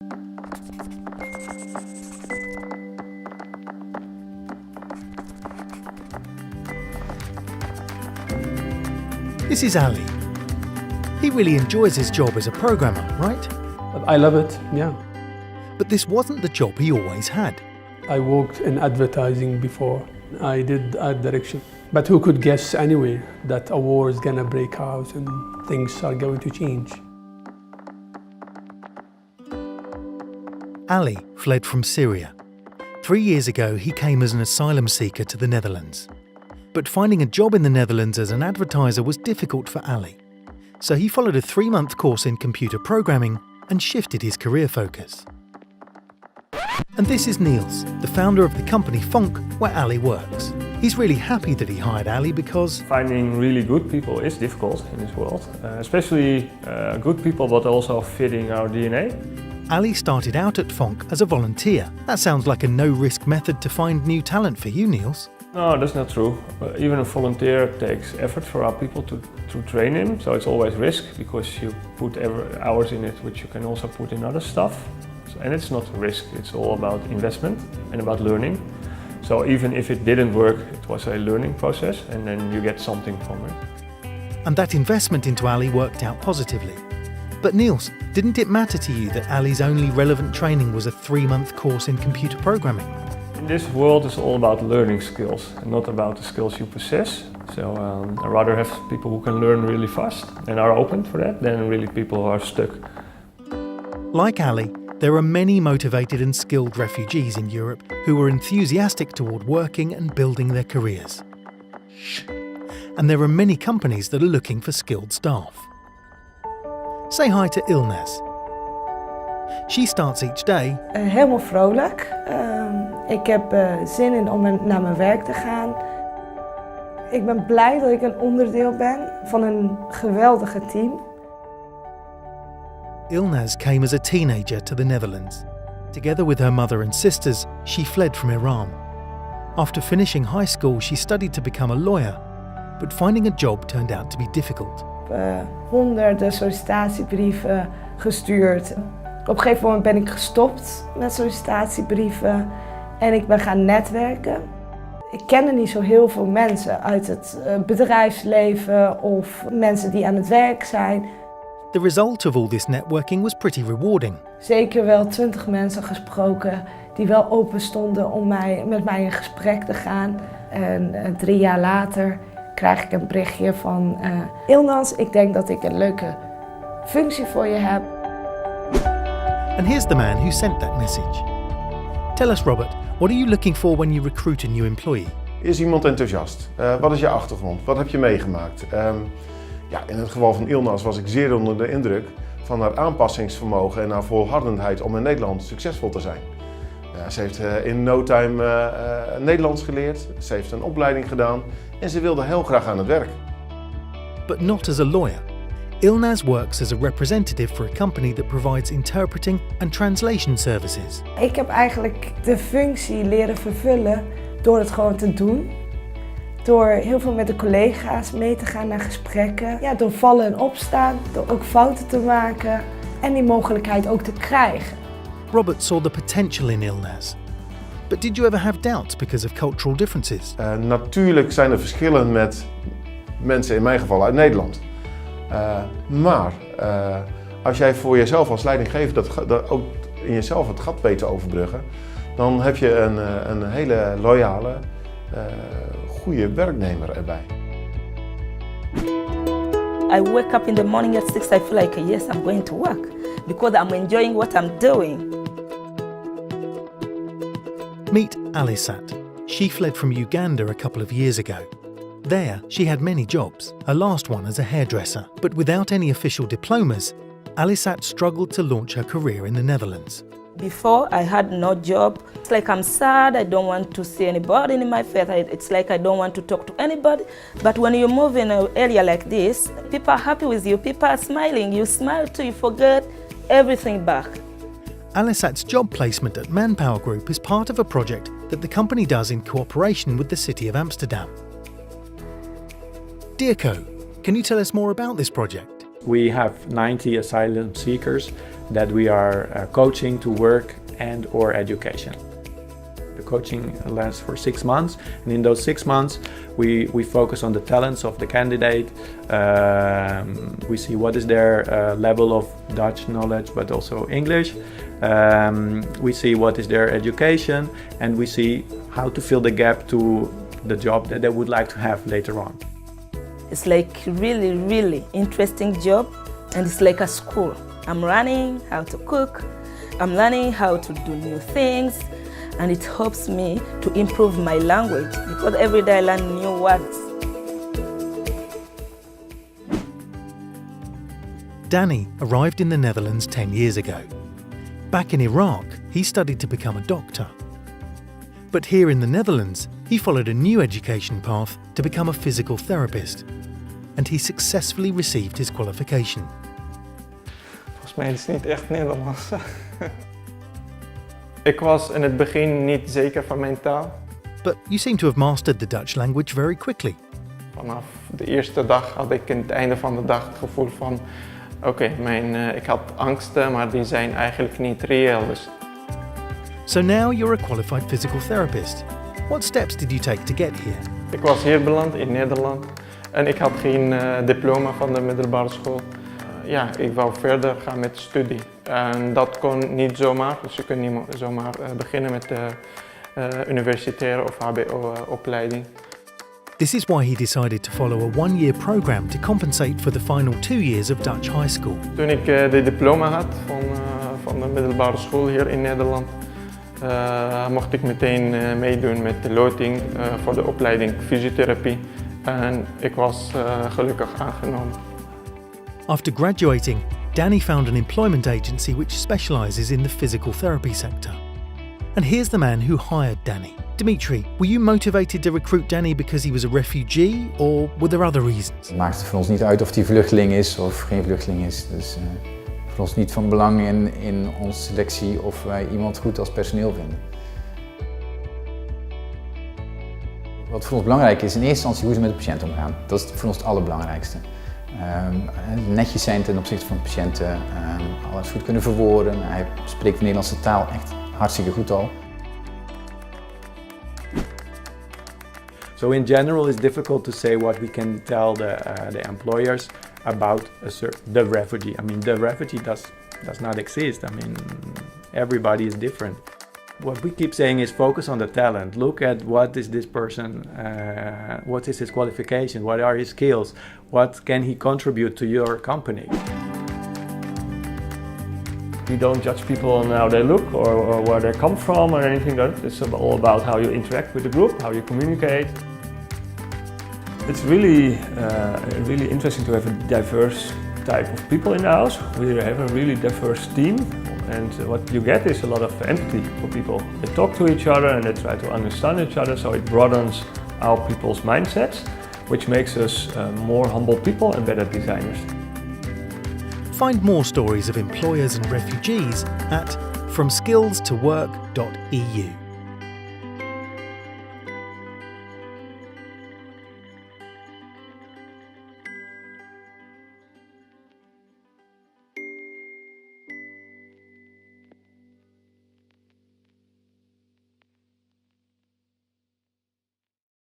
This is Ali. He really enjoys his job as a programmer, right? I love it, yeah. But this wasn't the job he always had. I worked in advertising before. I did art direction. But who could guess anyway that a war is gonna break out and things are going to change? Ali fled from Syria. 3 years ago, he came as an asylum seeker to the Netherlands. But finding a job in the Netherlands as an advertiser was difficult for Ali. So he followed a 3-month course in computer programming and shifted his career focus. And this is Niels, the founder of the company Fonk, where Ali works. He's really happy that he hired Ali because finding really good people is difficult in this world, especially good people but also fitting our DNA. Ali started out at Fonk as a volunteer. That sounds like a no-risk method to find new talent for you, Niels. No, that's not true. Even a volunteer takes effort for our people to train him, so it's always risk because you put hours in it which you can also put in other stuff. And it's not risk, it's all about investment and about learning. So even if it didn't work, it was a learning process and then you get something from it. And that investment into Ali worked out positively. But Niels, didn't it matter to you that Ali's only relevant training was a 3-month course in computer programming? In this world it's all about learning skills and not about the skills you possess. So I'd rather have people who can learn really fast and are open for that than really people who are stuck. Like Ali, there are many motivated and skilled refugees in Europe who are enthusiastic toward working and building their careers. And there are many companies that are looking for skilled staff. Say hi to Ilnaz. She starts each day helemaal vrolijk. Ik heb zin in om naar mijn werk te gaan. Ik ben blij dat ik een onderdeel ben van een geweldige team. Ilnaz came as a teenager to the Netherlands. Together with her mother and sisters, she fled from Iran. After finishing high school, she studied to become a lawyer, but finding a job turned out to be difficult. Honderden sollicitatiebrieven gestuurd. Op een gegeven moment ben ik gestopt met sollicitatiebrieven en ik ben gaan netwerken. Ik kende niet zo heel veel mensen uit het bedrijfsleven of mensen die aan het werk zijn. The result of all this networking was pretty rewarding. Zeker wel 20 mensen gesproken die wel open stonden om met mij in gesprek te gaan. En 3 jaar later krijg ik een berichtje van Ilnaz, ik denk dat ik een leuke functie voor je heb. And here's the man who sent that message. Tell us, Robert, what are you looking for when you recruit a new employee? Is iemand enthousiast? Wat is je achtergrond? Wat heb je meegemaakt? In het geval van Ilnaz was ik zeer onder de indruk van haar aanpassingsvermogen en haar volhardendheid om in Nederland succesvol te zijn. Ze heeft in no time Nederlands geleerd, ze heeft een opleiding gedaan en ze wilde heel graag aan het werk. But not as a lawyer. Ilnaz works as a representative for a company that provides interpreting and translation services. Ik heb eigenlijk de functie leren vervullen door het gewoon te doen. Door heel veel met de collega's mee te gaan naar gesprekken. Ja, door vallen en opstaan, door ook fouten te maken en die mogelijkheid ook te krijgen. Robert saw the potential in Ilnaz. But did you ever have doubts because of cultural differences? Natuurlijk zijn er verschillen met mensen, in mijn geval uit Nederland. Maar als jij voor jezelf als leidinggevende dat ook in jezelf het gat weet te overbruggen, dan heb je een hele loyale, goede werknemer erbij. I wake up in the morning at 6, I feel like yes, I'm going to work because I'm enjoying what I'm doing. Meet Alisat. She fled from Uganda a couple of years ago. There, she had many jobs, her last one as a hairdresser. But without any official diplomas, Alisat struggled to launch her career in the Netherlands. Before, I had no job. It's like I'm sad, I don't want to see anybody in my face. It's like I don't want to talk to anybody. But when you move in an area like this, people are happy with you, people are smiling. You smile too, you forget everything back. Alisat's job placement at Manpower Group is part of a project that the company does in cooperation with the city of Amsterdam. Dirko, can you tell us more about this project? We have 90 asylum seekers that we are coaching to work and or education. The coaching lasts for 6 months, and in those 6 months we focus on the talents of the candidate. We see what is their level of Dutch knowledge but also English. We see what is their education, and we see how to fill the gap to the job that they would like to have later on. It's like really interesting job, and it's like a school. I'm learning how to cook, I'm learning how to do new things, and it helps me to improve my language because every day I learn new words. Dany arrived in the Netherlands 10 years ago. Back in Iraq, he studied to become a doctor. But here in the Netherlands, he followed a new education path to become a physical therapist. And he successfully received his qualification. Volgens mij is het niet echt Nederlands. Ik was in het begin niet zeker van mijn taal. But you seem to have mastered the Dutch language very quickly. Vanaf de eerste dag had ik aan het einde van de dag het gevoel van... Oké, ik had angsten, maar die zijn eigenlijk niet reëel. Dus. So now you're a qualified physical therapist. What steps did you take to get here? Ik was hier beland in Nederland en ik had geen diploma van de middelbare school. Ik wou verder gaan met studie. En dat kon niet zomaar, dus je kunt niet zomaar beginnen met de universitaire of HBO-opleiding. This is why he decided to follow a one-year program to compensate for the final 2 years of Dutch high school. Toen ik de diploma had van de middelbare school hier in Nederland, mocht ik meteen meedoen met de loting voor de opleiding fysiotherapie. En ik was gelukkig aangenomen. After graduating, Dany found an employment agency which specialises in the physical therapy sector. And here's the man who hired Dany. Dimitri, were you motivated to recruit Dany because he was a refugee, or were there other reasons? Het maakt voor ons niet uit of hij vluchteling is of geen vluchteling is. Dus voor ons niet van belang in onze selectie of wij iemand goed als personeel vinden. Wat voor ons belangrijk is, in eerste instantie hoe ze met de patiënt omgaan. Dat is voor ons het allerbelangrijkste. Netjes zijn ten opzichte van de patiënten, alles goed kunnen verwoorden. Hij spreekt de Nederlandse taal echt hartstikke goed al. So in general, it's difficult to say what we can tell the employers about the refugee. I mean, the refugee does not exist. I mean, everybody is different. What we keep saying is focus on the talent. Look at what is this person, what is his qualification, what are his skills, what can he contribute to your company. You don't judge people on how they look or where they come from or anything like that. It's all about how you interact with the group, how you communicate. It's really interesting to have a diverse type of people in the house. We have a really diverse team, and what you get is a lot of empathy for people. They talk to each other and they try to understand each other, so it broadens our people's mindsets, which makes us more humble people and better designers. Find more stories of employers and refugees at fromskillstowork.eu.